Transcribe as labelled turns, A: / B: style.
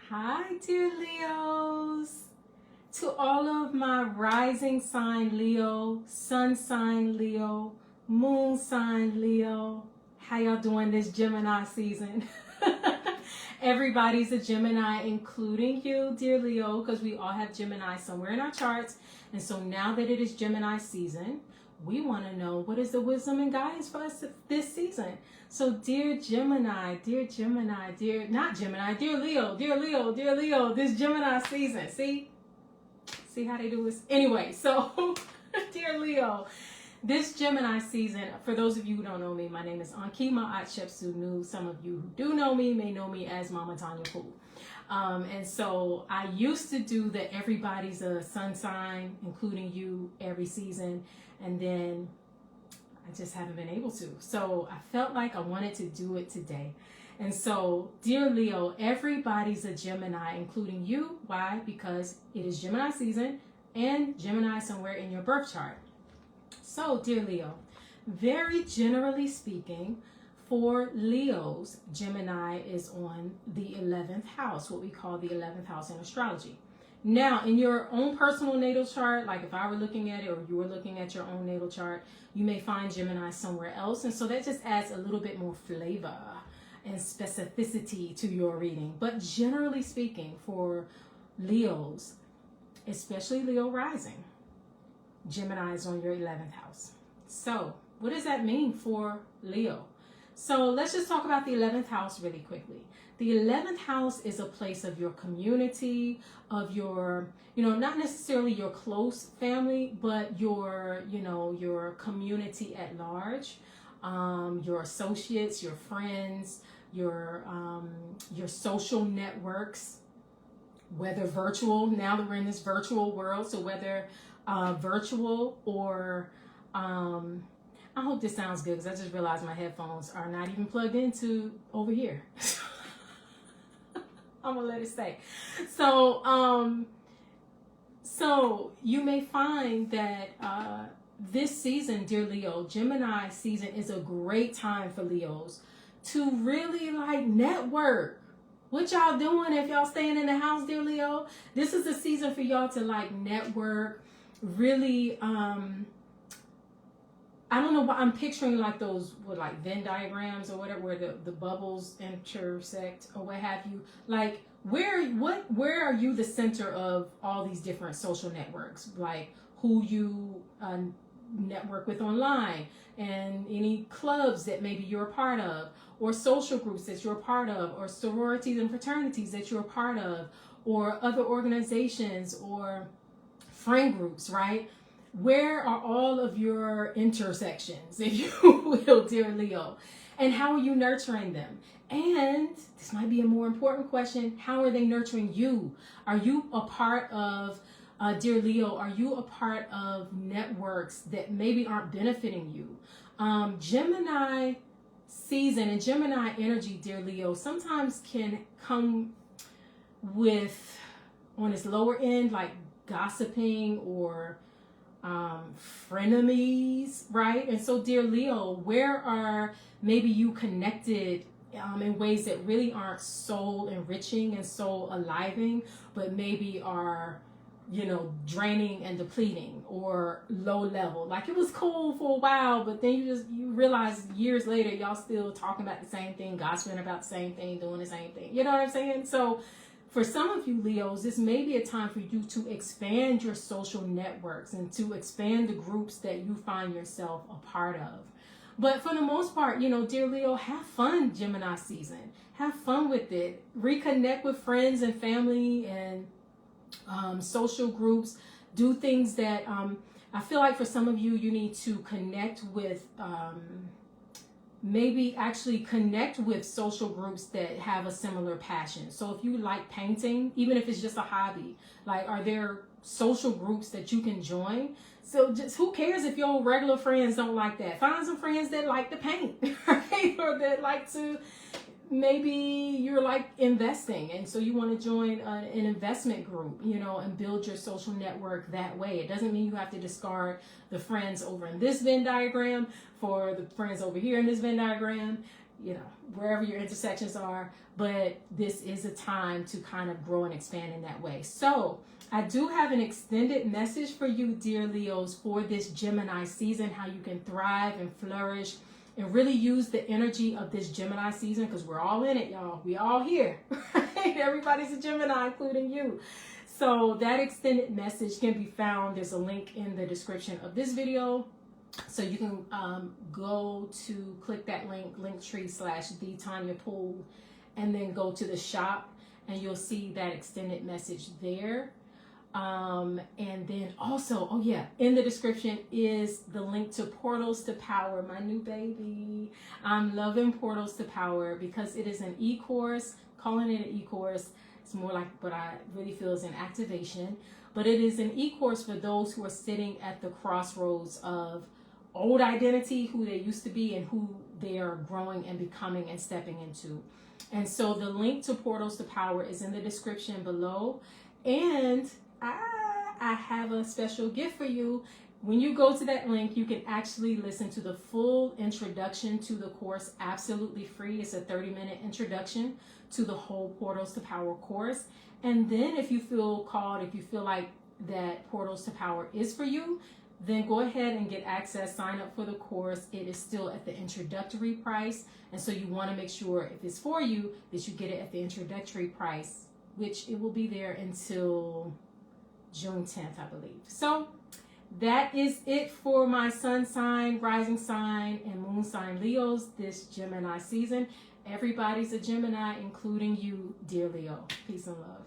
A: Hi, dear Leos. To all of my rising sign Leo, sun sign Leo, moon sign Leo, how y'all doing this Gemini season? Everybody's a Gemini, including you, dear Leo, because we all have Gemini somewhere in our charts. And so now that it is Gemini season, we want to know what is the wisdom and guidance for us this season. So dear Gemini, dear Leo, this Gemini season. See how they do this? Anyway, so dear Leo, this Gemini season, for those of you who don't know me, my name is Ankhi, my Sunu. Some of you who do know me may know me as Mama Tonya Poole. And so I used to do the everybody's a sun sign, including you, every season. And then I just haven't been able to. So I felt like I wanted to do it today. And so, dear Leo, everybody's a Gemini, including you. Why? Because it is Gemini season and Gemini somewhere in your birth chart. So, dear Leo, very generally speaking, for Leos, Gemini is on the 11th house, what we call the 11th house in astrology. Now, in your own personal natal chart, like if I were looking at it or you were looking at your own natal chart, you may find Gemini somewhere else. And so that just adds a little bit more flavor and specificity to your reading. But generally speaking, for Leos, especially Leo rising, Gemini is on your 11th house. So what does that mean for Leo? So let's just talk about the 11th house really quickly. The 11th house is a place of your community, of your, not necessarily your close family, but your community at large, your associates, your friends, your social networks, whether virtual, now that we're in this virtual world, so whether virtual or, I hope this sounds good because I just realized my headphones are not even plugged into over here. I'm gonna let it stay. So you may find that this season, dear Leo, Gemini season is a great time for Leos to really network. What y'all doing if y'all staying in the house, dear Leo? This is a season for y'all to network, really. I don't know what I'm picturing, those Venn diagrams or whatever, where the bubbles intersect or what have you. Where are you the center of all these different social networks? Who you network with online, and any clubs that maybe you're a part of, or social groups that you're a part of, or sororities and fraternities that you're a part of, or other organizations or friend groups, right? Where are all of your intersections, if you will, dear Leo? And how are you nurturing them? And this might be a more important question, how are they nurturing you? Are you a part of, dear Leo, are you a part of networks that maybe aren't benefiting you? Gemini season and Gemini energy, dear Leo, sometimes can come with, on its lower end, gossiping or frenemies, right? And so, dear Leo, where are maybe you connected in ways that really aren't soul enriching and soul aliving, but maybe are, draining and depleting or low level? It was cool for a while, but then you realize years later, y'all still talking about the same thing, gossiping about the same thing, doing the same thing. You know what I'm saying? So for some of you Leos, this may be a time for you to expand your social networks and to expand the groups that you find yourself a part of. But for the most part, dear Leo, have fun Gemini season. Have fun with it. Reconnect with friends and family and social groups. Do things that I feel like for some of you, you need to connect with maybe actually connect with social groups that have a similar passion. So if you like painting, even if it's just a hobby, are there social groups that you can join? So just who cares if your regular friends don't like that? Find some friends that like to paint, right? Or that like to, maybe you're investing, and so you want to join an investment group, and build your social network that way. It doesn't mean you have to discard the friends over in this Venn diagram for the friends over here in this Venn diagram. wherever your intersections are, but this is a time to kind of grow and expand in that way. So I do have an extended message for you, dear Leos, for this Gemini season, how you can thrive and flourish and really use the energy of this Gemini season, because we're all in it, y'all. We all here. Everybody's a Gemini, including you. So that extended message can be found. There's a link in the description of this video. So you can go to click that link, linktree/the Tonya Poole, and then go to the shop, and you'll see that extended message there. And then also, oh yeah, in the description is the link to Portals to Power, my new baby. I'm loving Portals to Power because it is an e-course. Calling it an e-course, it's more like what I really feel is an activation, but it is an e-course for those who are sitting at the crossroads of old identity, who they used to be, and who they are growing and becoming and stepping into. And so the link to Portals to Power is in the description below. And I have a special gift for you. When you go to that link, you can actually listen to the full introduction to the course absolutely free. It's a 30-minute introduction to the whole Portals to Power course. And then if you feel called, if you feel like that Portals to Power is for you, then go ahead and get access, sign up for the course. It is still at the introductory price. And so you want to make sure if it's for you that you get it at the introductory price, which it will be there until June 10th, I believe. So that is it for my sun sign, rising sign, and moon sign Leos this Gemini season. Everybody's a Gemini, including you, dear Leo. Peace and love.